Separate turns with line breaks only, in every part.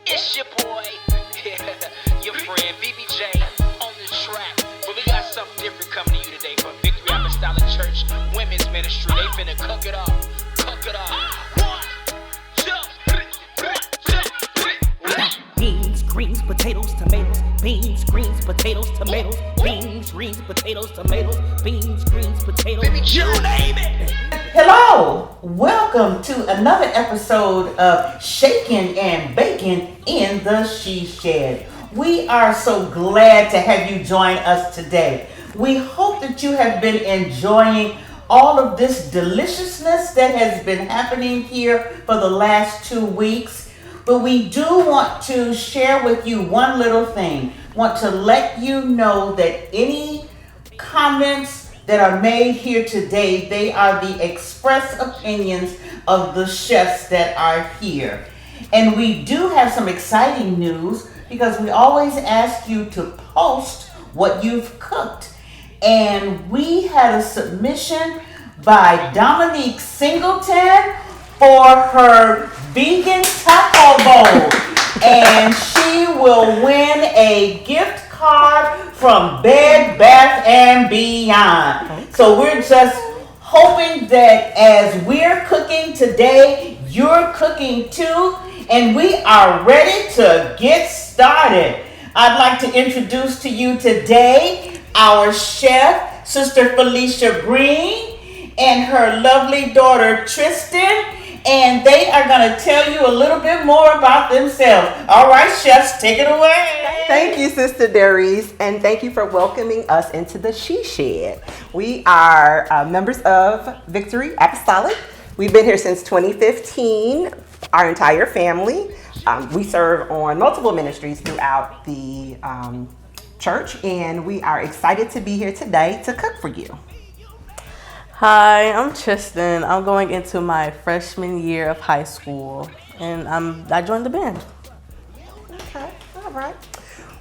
It's your boy, your friend BBJ on the track. But we got something different coming to you today from Victory Apostolic Church Women's Ministry. They finna cook it up. Cook it up. One, two,
beans, greens, potatoes, tomatoes. Beans, greens, potatoes, tomatoes. Beans, greens, potatoes, tomatoes. Beans, greens, potatoes. You name it.
Hello, welcome to another episode of Shaking and Baking in the She Shed. We are so glad to have you join us today. We hope that you have been enjoying all of this deliciousness that has been happening here for the last 2 weeks. But we do want to share with you one little thing. Want to let you know that any comments that are made here today, they are the express opinions of the chefs that are here. And we do have some exciting news because we always ask you to post what you've cooked. And we had a submission by Dominique Singleton for her vegan taco bowl. And she will win a gift card from Bed Bath & Beyond. So we're just hoping that as we're cooking today, you're cooking too, and we are ready to get started. I'd like to introduce to you today our chef, Sister Felicia Green, and her lovely daughter Tristen. And they are going to tell you a little bit more about themselves. All right, chefs, take it away.
Thank you, Sister Darice, and thank you for welcoming us into the She Shed. We are members of Victory Apostolic. We've been here since 2015, our entire family. We serve on multiple ministries throughout the church, and we are excited to be here today to cook for you.
Hi, I'm Tristen. I'm going into my freshman year of high school, and I joined the band.
Okay, all right.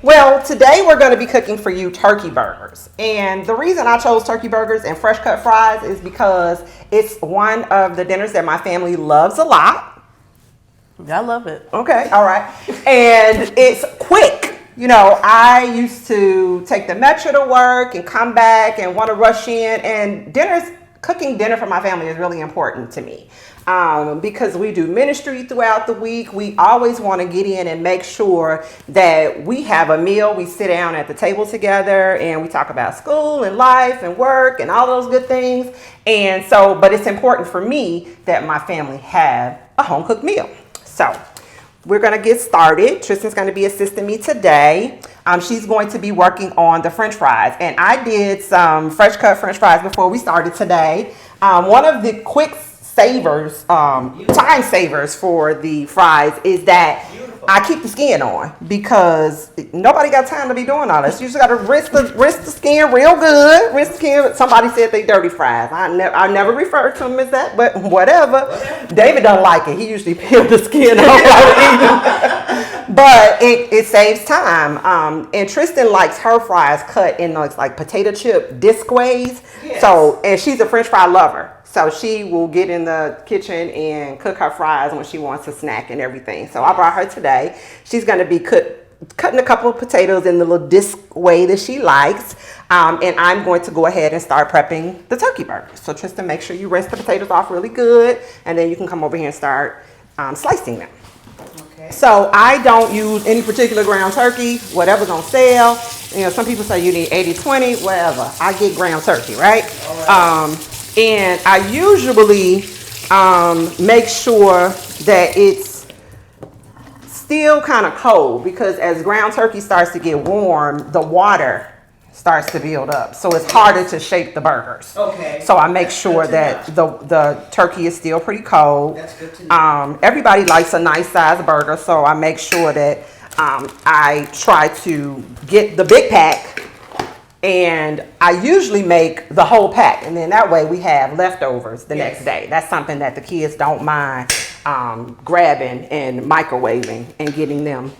Well, today we're going to be cooking for you turkey burgers. And the reason I chose turkey burgers and fresh cut fries is because it's one of the dinners that my family loves a lot.
I love it.
Okay, all right. And it's quick. You know, I used to take the metro to work and come back and want to rush in, and cooking dinner for my family is really important to me because we do ministry throughout the week. We always want to get in and make sure that we have a meal. We sit down at the table together and we talk about school and life and work and all those good things. And so, but it's important for me that my family have a home cooked meal. So we're going to get started. Tristan's going to be assisting me today. She's going to be working on the French fries. And I did some fresh cut French fries before we started today. One of the quick savers, time savers for the fries is that I keep the skin on because nobody got time to be doing all this. You just got to rinse the skin real good. Rinse the skin. Somebody said they dirty fries. I never refer to them as that, but whatever. David doesn't like it. He usually peels the skin off. But it saves time. And Tristen likes her fries cut in those like potato chip disc ways. Yes. So, and she's a French fry lover. So she will get in the kitchen and cook her fries when she wants a snack and everything. So I brought her today. She's going to be cutting a couple of potatoes in the little disc way that she likes. And I'm going to go ahead and start prepping the turkey burgers. So Tristen, make sure you rinse the potatoes off really good. And then you can come over here and start slicing them. Okay. So I don't use any particular ground turkey, whatever's on sale. You know, some people say you need 80-20, whatever. I get ground turkey, right? All right. And I usually make sure that it's still kind of cold because as ground turkey starts to get warm, the water starts to build up. So it's harder to shape the burgers. Okay. So I make sure that the turkey is still pretty cold. That's good to know. Everybody likes a nice size burger, so I make sure that I try to get the big pack. And I usually make the whole pack, and then that way we have leftovers the next day. That's something that the kids don't mind grabbing and microwaving and getting them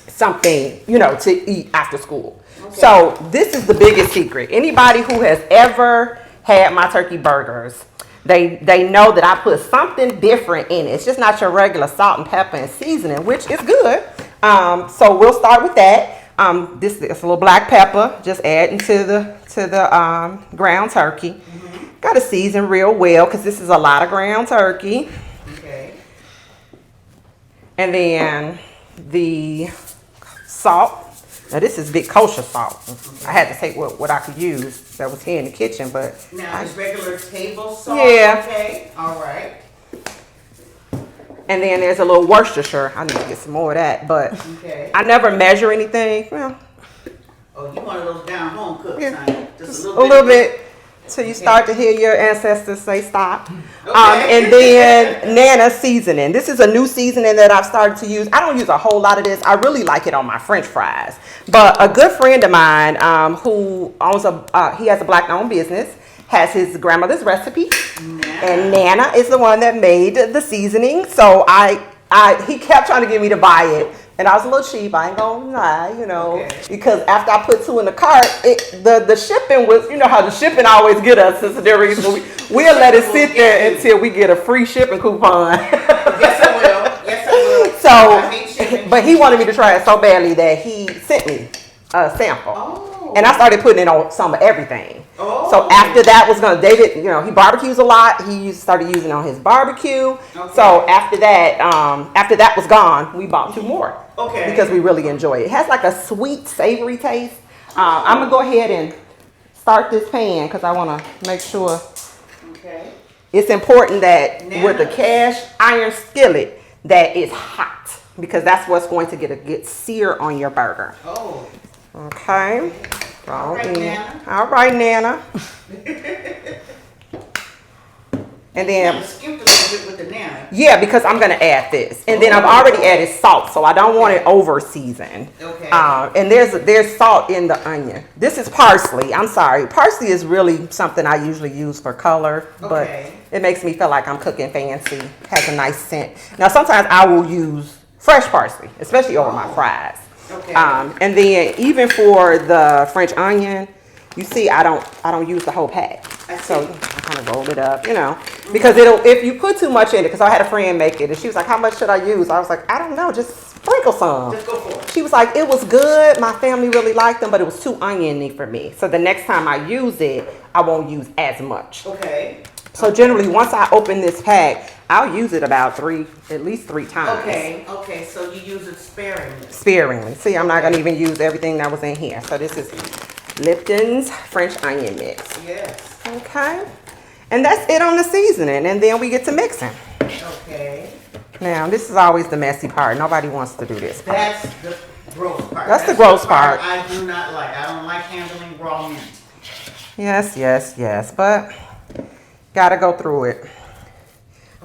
something, to eat after school. Okay. So this is the biggest secret. Anybody who has ever had my turkey burgers They know that I put something different in it. It's just not your regular salt and pepper and seasoning, which is good. So we'll start with that. This is a little black pepper, just adding to the ground turkey. Got to season real well because this is a lot of ground turkey.
Okay.
And then the salt. Now this is big kosher salt. I had to take what I could use that was here in the kitchen, but
now it's regular table salt.
Yeah.
Okay. All right.
and then there's a little Worcestershire. I need to get some more of that, but
Okay.
I never measure anything. Well,
Oh, you one of those down home cooks,
Yeah.
honey.
just a little bit till you start to hear your ancestors say stop.
Okay.
And then Nana seasoning. This is a new seasoning that I've started to use. I don't use a whole lot of this. I really like it on my French fries. But a good friend of mine who owns he has a black-owned business, has his grandmother's recipe, and Nana is the one that made the seasoning. So he kept trying to get me to buy it. And I was a little cheap, I ain't gonna lie, because after I put 2 in the cart, the shipping was, you know how the shipping always get us, Sister Darius, we'll let it sit there until we get a free shipping coupon.
Yes, I will. Yes, I will.
So,
I hate shipping.
but he wanted me to try it so badly that he sent me a sample.
Oh.
And I started putting it on some of everything.
Oh.
So after that was David, he barbecues a lot. He started using it on his barbecue.
Okay.
So after that was gone, we bought 2 more.
Okay.
Because we really enjoy it. It has like a sweet, savory taste. I'm gonna go ahead and start this pan because I want to make sure.
Okay.
It's important that
Nana.
with the cast iron skillet that it's hot because that's what's going to get a good sear on your burger.
Oh.
Okay.
All right, Nana.
All right, Nana. And
Now,
then,
skip a little bit with the Nana.
yeah, because I'm gonna add this, and then I've already added salt, so I don't want it over seasoned.
Okay.
And there's salt in the onion. This is parsley. I'm sorry, parsley is really something I usually use for color, but
Okay.
it makes me feel like I'm cooking fancy. Has a nice scent. Now sometimes I will use fresh parsley, especially over my fries.
Okay.
And then even for the French onion, you see I don't use the whole pack. So I kind of roll it up, because if you put too much in it, because I had a friend make it and she was like, how much should I use? I was like, I don't know, just sprinkle some.
Just go for it.
She was like, it was good. My family really liked them, but it was too oniony for me. So the next time I use it, I won't use as much.
Okay.
So generally, once I open this pack, I'll use it about at least three times.
Okay. Okay. So you use it sparingly.
Sparingly. See, I'm not going to even use everything that was in here. So this is Lipton's French onion mix.
Yes.
Okay. And that's it on the seasoning. And then we get to mixing.
Okay.
Now, this is always the messy part. Nobody wants to do this part.
That's the gross part.
That's the gross part.
I do not like. I don't like handling raw meat.
Yes. But got to go through it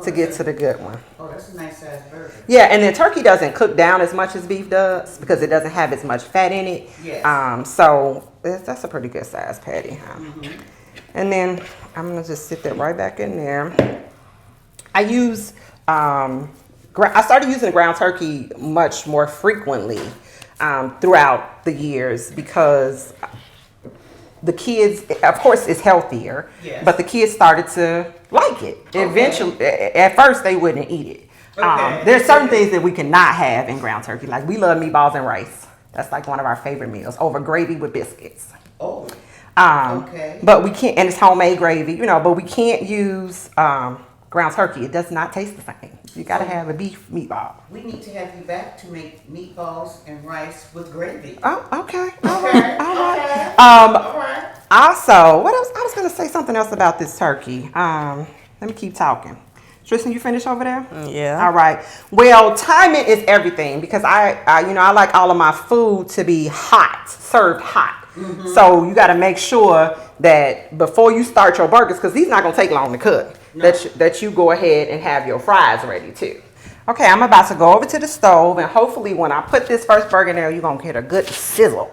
to get to the good one.
Oh, that's a nice size burger.
Yeah, and then turkey doesn't cook down as much as beef does because it doesn't have as much fat in it.
Yes.
So that's a pretty good size patty. And then I'm gonna just sit that right back in there. I use I started using ground turkey much more frequently throughout the years because the kids, of course, it's healthier,
Yes.
but the kids started to like it. Eventually, at first, they wouldn't eat it.
Okay.
There's certain things that we cannot have in ground turkey. Like we love meatballs and rice. That's like one of our favorite meals over gravy with biscuits.
Oh. Okay.
But we can't, and it's homemade gravy, but we can't use ground turkey. It does not taste the same. You got to have a beef meatball.
We need to have you back to make meatballs and rice with gravy.
Oh, okay. All
Okay.
right. All right.
Okay. All right.
Also, what else? I was going to say something else about this turkey. Let me keep talking. Tristen, you finished over there?
Yeah.
All right. Well, timing is everything because I like all of my food to be hot, served hot. So you got to make sure that before you start your burgers, because these not going to take long to cook, that you go ahead and have your fries ready too. Okay, I'm about to go over to the stove, and hopefully when I put this first burger in there, you're going to get a good sizzle.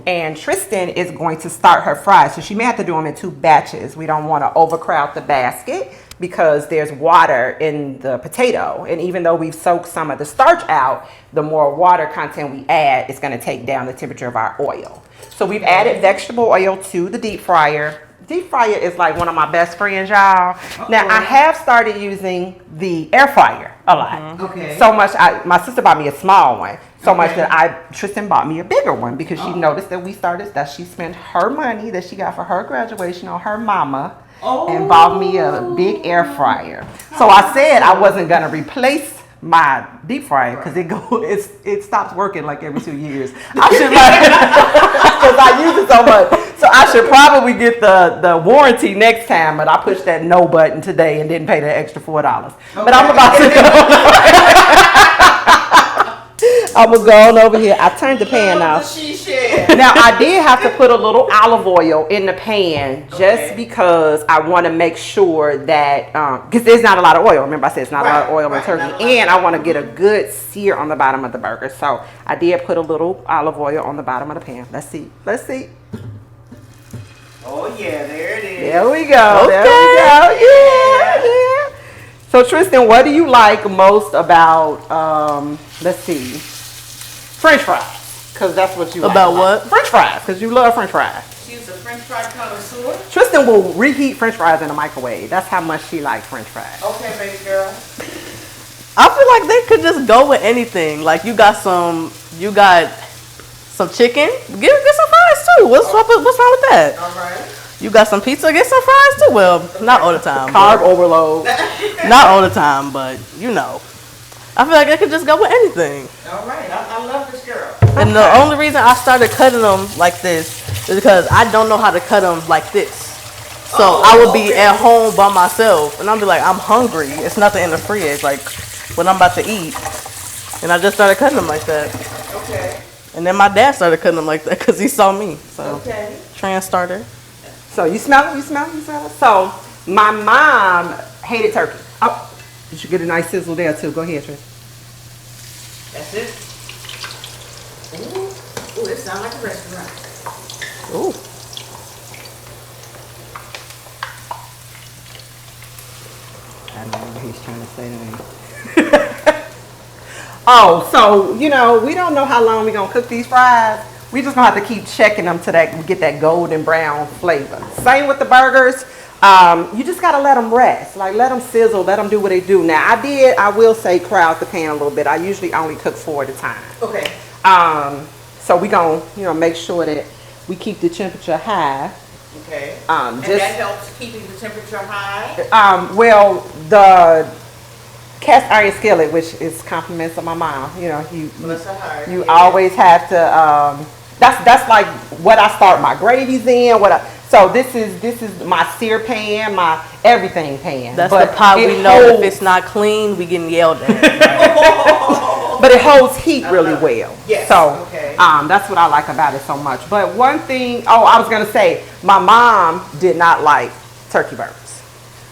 And Tristen is going to start her fries. So she may have to do them in 2 batches. We don't want to overcrowd the basket because there's water in the potato. And even though we've soaked some of the starch out, the more water content we add is going to take down the temperature of our oil. So we've added vegetable oil to the deep fryer. deep fryer is like one of my best friends, y'all. Now I have started using the air fryer a lot.
Okay.
So much. My sister bought me a small one. So much that Tristen bought me a bigger one because she noticed that she spent her money that she got for her graduation on her mama and bought me a big air fryer. So I said I wasn't gonna replace my deep fryer because it stops working like every 2 years. I should because I use it so much. So I should probably get the warranty next time, but I pushed that no button today and didn't pay the extra $4. But I'm about to I'm gonna go on over here. I turned the pan off. Now I did have to put a little olive oil in the pan just because I want to make sure that because there's not a lot of oil. Remember I said it's not a lot of oil in turkey, and I want to get a good sear on the bottom of the burger. So I did put a little olive oil on the bottom of the pan. Let's see.
Oh yeah, there it is.
There we go. Okay. There we go. Yeah. So Tristen, what do you like most about let's see, French fries? Because that's what you
about
like.
what?
French fries, because you love French fries.
She's a French fry connoisseur.
Tristan will reheat French fries in the microwave. That's how much she likes French fries.
Okay, baby girl.
I feel like they could just go with anything. Like you got some chicken. Get some fries too. What's wrong with that?
All right.
You got some pizza. Get some fries too. Well, not all the time.
Carb overload.
Not all the time, but you know. I feel like I could just go with anything.
All right. I love this girl.
And the only reason I started cutting them like this is because I don't know how to cut them like this. So I would be at home by myself, and I'll be like, I'm hungry. It's nothing in the fridge, like when I'm about to eat. And I just started cutting them like that.
Okay.
And then my dad started cutting them like that because he saw me. So trans starter.
So you smell it? So my mom hated turkey. Oh, you should get a nice sizzle there too. Go ahead, Tristan.
That's it. Ooh, it sounds like a restaurant.
Ooh.
I don't know what he's trying to say to me. Oh, so, we don't know how long we're going to cook these fries. We just going to have to keep checking them till we get that golden brown flavor. Same with the burgers. You just got to let them rest. Like, let them sizzle. Let them do what they do. Now, I will say, crowd the pan a little bit. I usually only cook 4 at a time.
Okay.
So we going to, make sure that we keep the temperature high.
Okay. And that helps keeping the temperature high?
Well, the cast iron skillet, which is compliments of my mom, you always have to, that's like what I start my gravies in, so this is my sear pan, my everything pan.
That's the pot we know if it's not clean, we getting yelled at.
But it holds heat really well.
Yes.
So that's what I like about it so much. But one thing, I was gonna say, my mom did not like turkey burgers.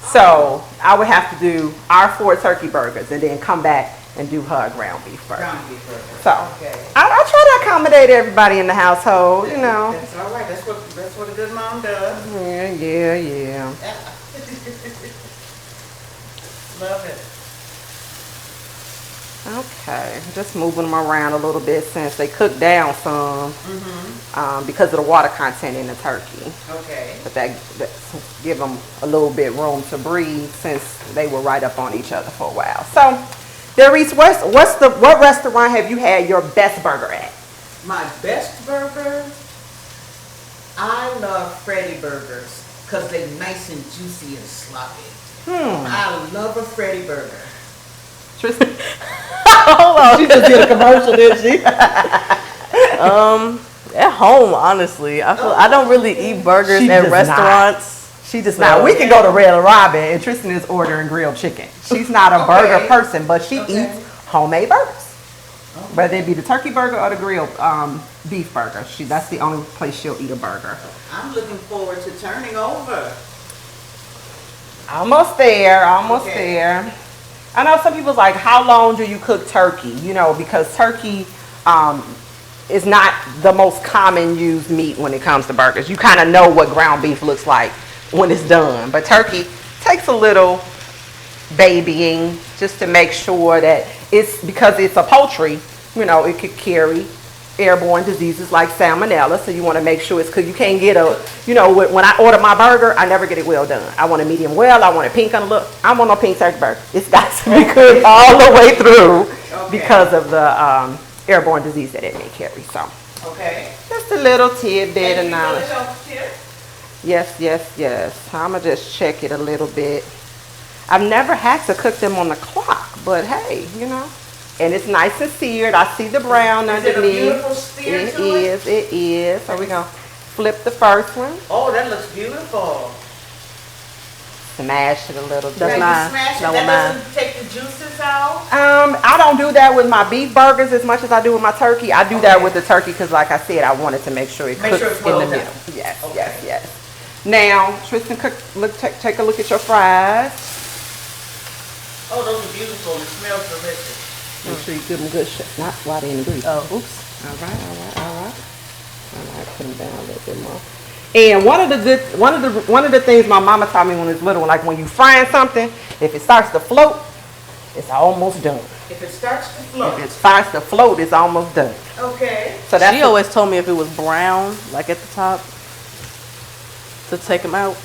So I would have to do our 4 turkey burgers and then come back and do her ground beef burger. So I try to accommodate everybody in the household,
That's all right. That's what a good mom does.
Yeah.
Love it.
Okay, just moving them around a little bit since they cook down some because of the water content in the turkey.
Okay.
But that give them a little bit room to breathe since they were right up on each other for a while. So, Darice, what restaurant have you had your best burger at?
My best burger? I love Freddy Burgers because they're nice and juicy and sloppy. I love a Freddy Burger.
Tristan? Hold on. She just did a commercial, didn't she?
At home, honestly. I don't really eat burgers at restaurants.
She does not. We can go to Red Robin and Tristan is ordering grilled chicken. She's not a burger person, but she eats homemade burgers. Whether it be the turkey burger or the grilled beef burger. That's the only place she'll eat a burger.
I'm looking forward to turning over.
Almost there. I know some people's like, how long do you cook turkey? Because turkey is not the most common used meat when it comes to burgers. You kind of know what ground beef looks like when it's done. But turkey takes a little babying just to make sure that because it's a poultry, it could carry airborne diseases like salmonella. So you want to make sure it's cooked. You can't get when I order my burger, I never get it well done. I want a medium well. I want a pink on the look. I want no pink turkey burger. It's got to be cooked all the way through because of the airborne disease that it may carry. So just a little tidbit of knowledge. Yes. I'ma just check it a little bit. I've never had to cook them on the clock, but hey, and it's nice and seared. I see the brown underneath.
Is it a beautiful sear to it?
It is. So we're gonna flip the first one.
Oh, that looks beautiful.
Smash it a little bit.
That's nice.
Smash it.
That
That
one
doesn't take the juices out.
I don't do that with my beef burgers as much as I do with my turkey. I do that with the turkey because, like I said, I wanted to make sure it cooks
it's
in
well
the
done.
middle. Yes. Now, Tristen, take a look at your fries.
Oh, those are beautiful. It smells delicious.
Make sure you give them good shit. Not while they're in the grease.
Oh,
oops. All right. Put them down a little bit more. And one of the things my mama taught me when I was little, like when you frying something, if it starts to float, it's almost done.
If it starts to float.
If it starts to float, it's almost done.
Okay.
So that's
She always told me if it was brown, like at the top, to take them out.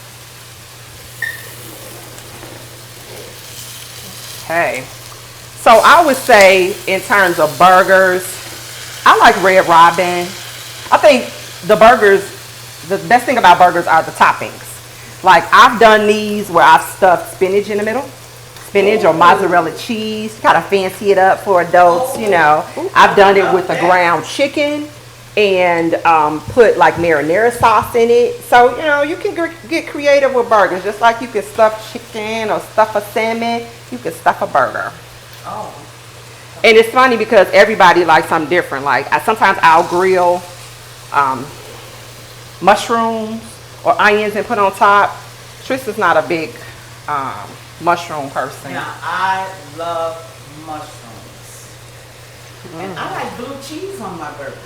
Okay. So I would say in terms of burgers, I like Red Robin. I think the best thing about burgers are the toppings. Like I've done these where I've stuffed spinach in the middle. Spinach or mozzarella cheese, kind of fancy it up for adults, I've done it with a ground chicken and put like marinara sauce in it. So, you can get creative with burgers. Just like you can stuff chicken or stuff a salmon, you can stuff a burger.
Oh.
And it's funny because everybody likes something different. Like sometimes I'll grill mushrooms or onions and put on top. Tristan's not a big mushroom person.
Now, I love mushrooms. And I like blue cheese on my burgers.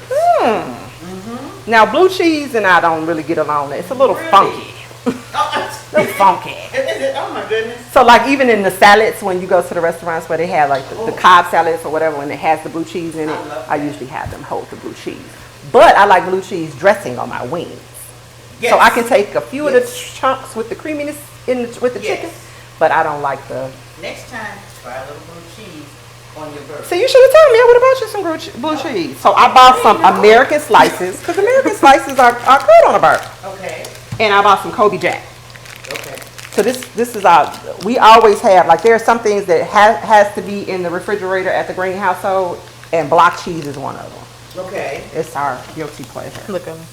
Now, blue cheese and I don't really get along. It's a little funky.
Oh,
A little funky.
is it? Oh my goodness.
So like even in the salads, when you go to the restaurants where they have like the Cobb salads or whatever, when it has the blue cheese in it, I usually have them hold the blue cheese. But I like blue cheese dressing on my wings.
Yes.
So I can take a few of the chunks with the creaminess with the chicken, but I don't like the...
Next time, try a little blue cheese on your burger.
So you should have told me. I would have bought you some blue cheese. So I bought some American slices, because American slices are good on a burger.
Okay.
And I bought some Kobe Jack.
Okay.
So this is our, we always have, like there are some things that has to be in the refrigerator at the Green household, and block cheese is one of them.
Okay.
It's our guilty pleasure.
Look at me.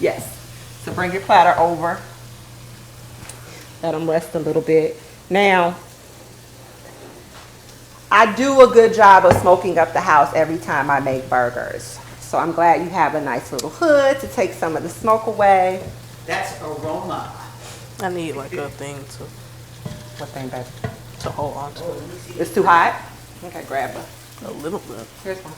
Yes. So bring your platter over. Let them rest a little bit. Now, I do a good job of smoking up the house every time I make burgers. So I'm glad you have a nice little hood to take some of the smoke away.
That's aroma.
I need like a thing
What thing, baby?
to hold on to.
It's too hot? Okay, grab
A little bit.
Here's one.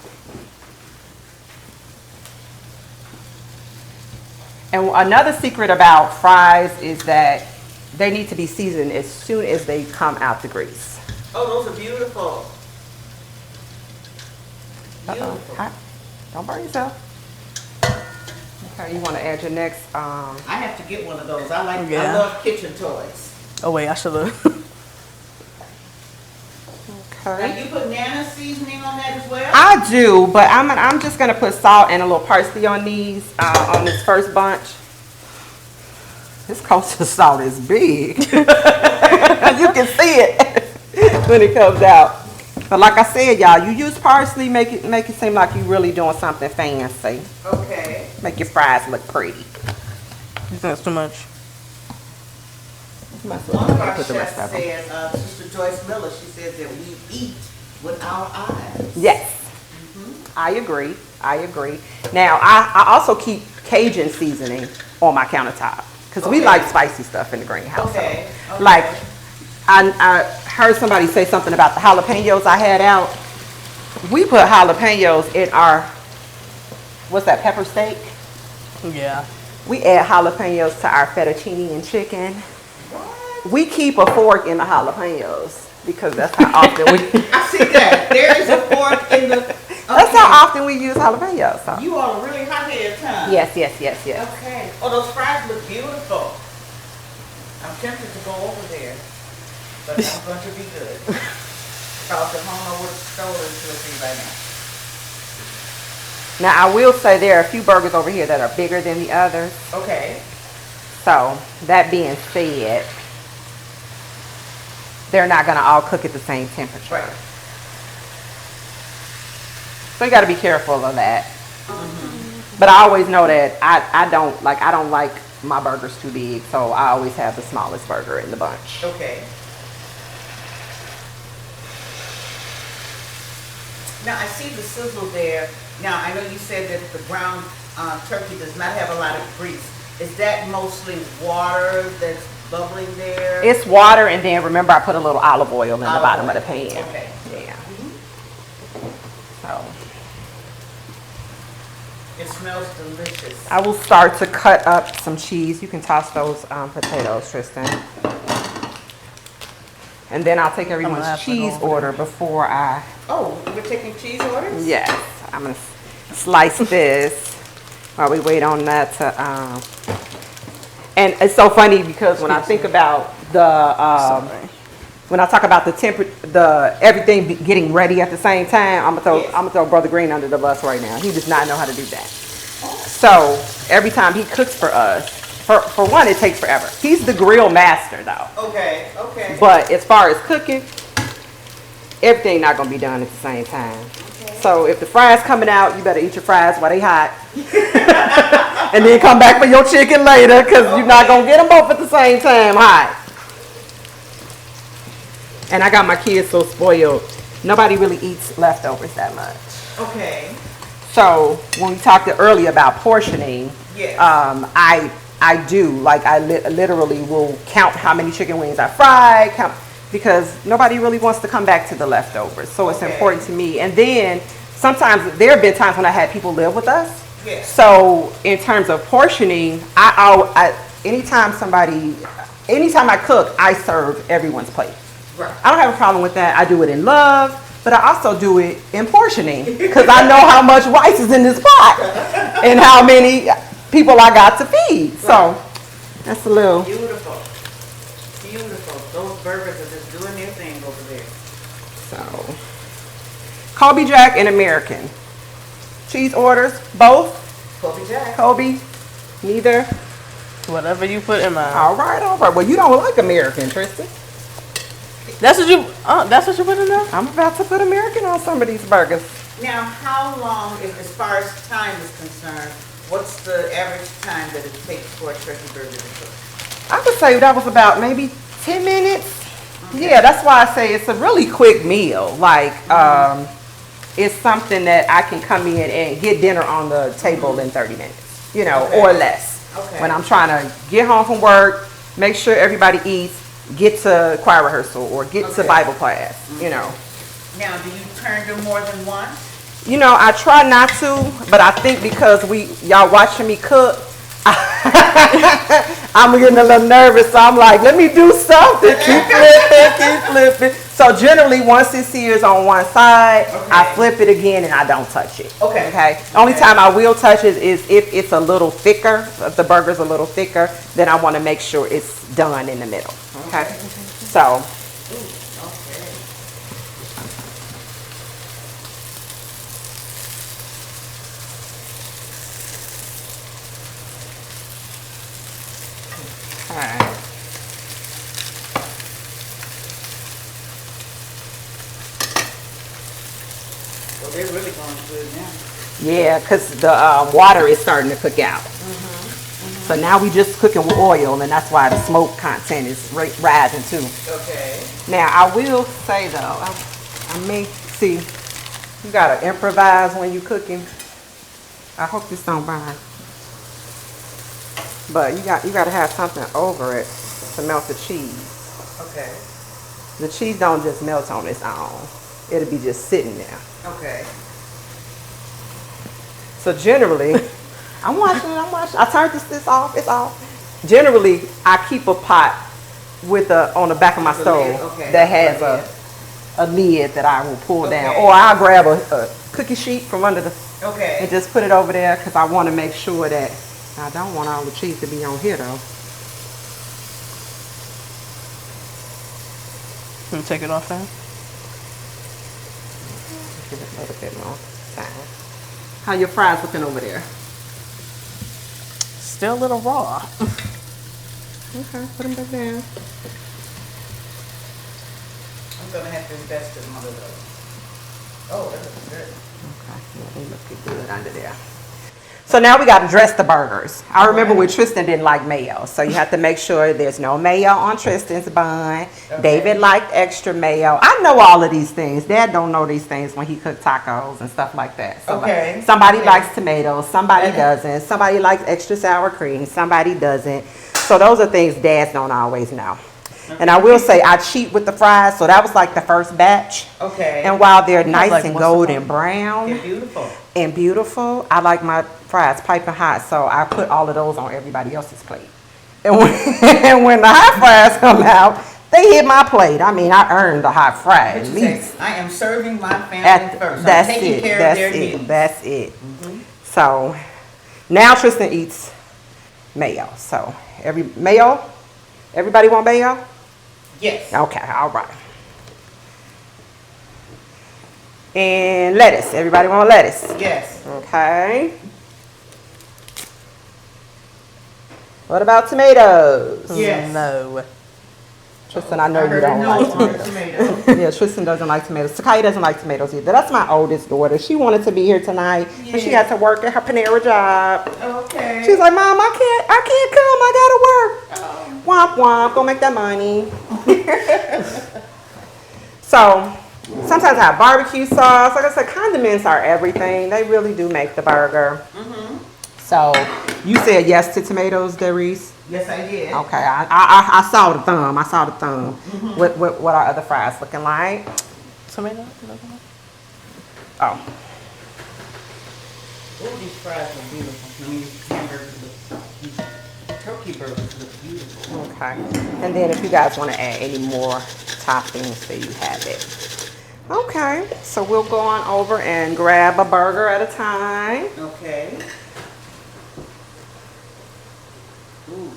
And another secret about fries is that they need to be seasoned as soon as they come out the grease.
Oh, those are beautiful.
Uh-oh. Hot. Don't burn yourself. Okay, you want to add your next...
I have to get one of those. I
Yeah.
love kitchen toys.
Oh wait, I should have.
Now
Okay.
you put Nana seasoning on that as well?
I do, but I'm just going to put salt and a little parsley on these, on this first bunch. This coastal salt is big. You can see it when it comes out. But like I said, y'all, you use parsley, make it seem like you're really doing something fancy.
Okay.
Make your fries look pretty.
You think that's too much?
One of our
Put the rest
chefs
of them.
says, Sister Joyce Miller, she says that we eat with our eyes.
Yes, I agree. Now, I also keep Cajun seasoning on my countertop because we
Okay.
like spicy stuff in the Green household.
Okay.
Like, I heard somebody say something about the jalapenos I had out. We put jalapenos in our, what's that, pepper steak?
Yeah.
We add jalapenos to our fettuccine and chicken. We keep a fork in the jalapenos because that's how often we...
I see that. There is a fork in the...
That's how often we use jalapenos. So.
You all are really hot-headed, huh?
Yes.
Okay. Oh, those fries look beautiful. I'm tempted to go over there, but I'm going to be good. Because at home I would have stolen 2 or 3 by now.
Now I will say there are a few burgers over here that are bigger than the others.
Okay.
So that being said, they're not gonna all cook at the same temperature.
Right.
So you got to be careful of that. But I always know that I don't like my burgers too big, so I always have the smallest burger in the bunch.
Okay. Now I see the sizzle there. Now I know you said that the ground turkey does not have a lot of grease. Is that mostly water that's bubbling there?
It's water, and then remember I put a little olive oil in the bottom of the pan.
Okay.
Yeah. So
it smells delicious.
I will start to cut up some cheese. You can toss those potatoes, Tristen. And then I'll take everyone's cheese order before I...
Oh, we're taking cheese orders?
Yes. I'm going to slice this while we wait on that to... And it's so funny because when I think about the... when I talk about everything getting ready at the same time, I'm gonna throw Brother Green under the bus right now. He does not know how to do that. So every time he cooks for us, for one, it takes forever. He's the grill master though.
Okay.
But as far as cooking, everything not gonna be done at the same time. Okay. So if the fries coming out, you better eat your fries while they hot, and then come back for your chicken later, because you're not gonna get them both at the same time hot. And I got my kids so spoiled. Nobody really eats leftovers that much.
Okay.
So when we talked earlier about portioning,
yes.
I do. Like I literally will count how many chicken wings I fried, because nobody really wants to come back to the leftovers. So it's important to me. And then sometimes there have been times when I had people live with us.
Yes.
So in terms of portioning, anytime I cook, I serve everyone's plate.
Right.
I don't have a problem with that. I do it in love, but I also do it in portioning because I know how much rice is in this pot and how many people I got to feed. Right. So that's a little
beautiful. Those burgers are just doing their thing over there.
So Colby Jack and American cheese orders, both.
Colby Jack.
Colby, neither.
Whatever you put in mine.
All right. Well, you don't like American, Tristen.
That's what you put in there?
I'm about to put American on some of these burgers.
Now, how long, as far as time is concerned, what's the average time that it takes for a turkey burger to cook?
I would say that was about maybe 10 minutes. Okay. Yeah, that's why I say it's a really quick meal. Like, it's something that I can come in and get dinner on the table in 30 minutes, or less. Okay. When I'm trying to get home from work, make sure everybody eats, get to choir rehearsal or get to Bible class, Now,
do you turn them more than once?
I try not to, but I think because y'all watching me cook, I'm getting a little nervous, so I'm like, let me do something. Keep flipping. So generally, once it sears on one side, I flip it again and I don't touch it. Okay. Only time I will touch it is if it's a little thicker, if the burger's a little thicker, then I want to make sure it's done in the middle. Okay. So. Alright.
Well, they're really going good now.
Yeah, because the water is starting to cook out. So now we just cooking with oil, and that's why the smoke content is rising too.
Okay.
Now I will say though, I may see you gotta improvise when you cooking. I hope this don't burn. But you gotta have something over it to melt the cheese. Okay. The cheese don't just melt on its own. It'll be just sitting there.
Okay.
So generally, I'm watching. I turned this off. It's off. Generally, I keep a pot on the back of my stove that has a lid that I will pull down, or I'll grab a cookie sheet from under the,
Okay.
and just put it over there because I want to make sure that, I don't want all the cheese to be on here though.
Can we take it off now?
Give it a little bit more time. How your fries looking over there?
Still a little raw.
Okay, put them back down.
I'm gonna have to invest in one of those. Oh, that looks good.
Okay, yeah, they look good under there. So now we got to dress the burgers. I remember when Tristen didn't like mayo, so you have to make sure there's no mayo on Tristen's bun.
Okay.
David liked extra mayo. I know all of these things. Dad don't know these things when he cooked tacos and stuff like that.
Okay.
Somebody
Okay.
likes tomatoes, somebody doesn't. Somebody likes extra sour cream, somebody doesn't. So those are things dads don't always know. And I will say I cheat with the fries, so that was like the first batch.
Okay.
And while they're nice
like
and
what's the
golden
fun?
brown
They're beautiful.
and beautiful, I like my fries piping hot, so I put all of those on everybody else's plate. And when the hot fries come out, they hit my plate. I mean, I earned the hot fry
What
at
you say?
least.
I am serving my family first. I'm
That's
taking
it.
care
That's
of their
it.
needs.
That's it. So now Tristen eats mayo. So everybody want mayo?
Yes.
Okay, all right. And lettuce. Everybody want lettuce?
Yes.
Okay. What about tomatoes?
Yes.
No.
Tristan, I know you
heard
don't
a no
like
on
tomatoes.
tomatoes.
Yeah, Tristan doesn't like tomatoes. Takai doesn't like tomatoes either. That's my oldest daughter. She wanted to be here tonight, but she had to work at her Panera job.
Okay.
She's like, Mom, I can't come. I gotta work. Womp womp, go make that money. So sometimes I have barbecue sauce. Like I said, condiments are everything. They really do make the burger. So you said yes to tomatoes, Darice?
Yes, I did.
Okay, I saw the thumb. I saw the thumb. What are other fries looking like?
Tomato?
Oh,
Oh, these fries are beautiful. I mean, these hamburgers look, these turkey burgers look beautiful.
okay. And then if you guys want to add any more toppings, there you have it. Okay, so we'll go on over and grab a burger at a time.
Okay. Ooh.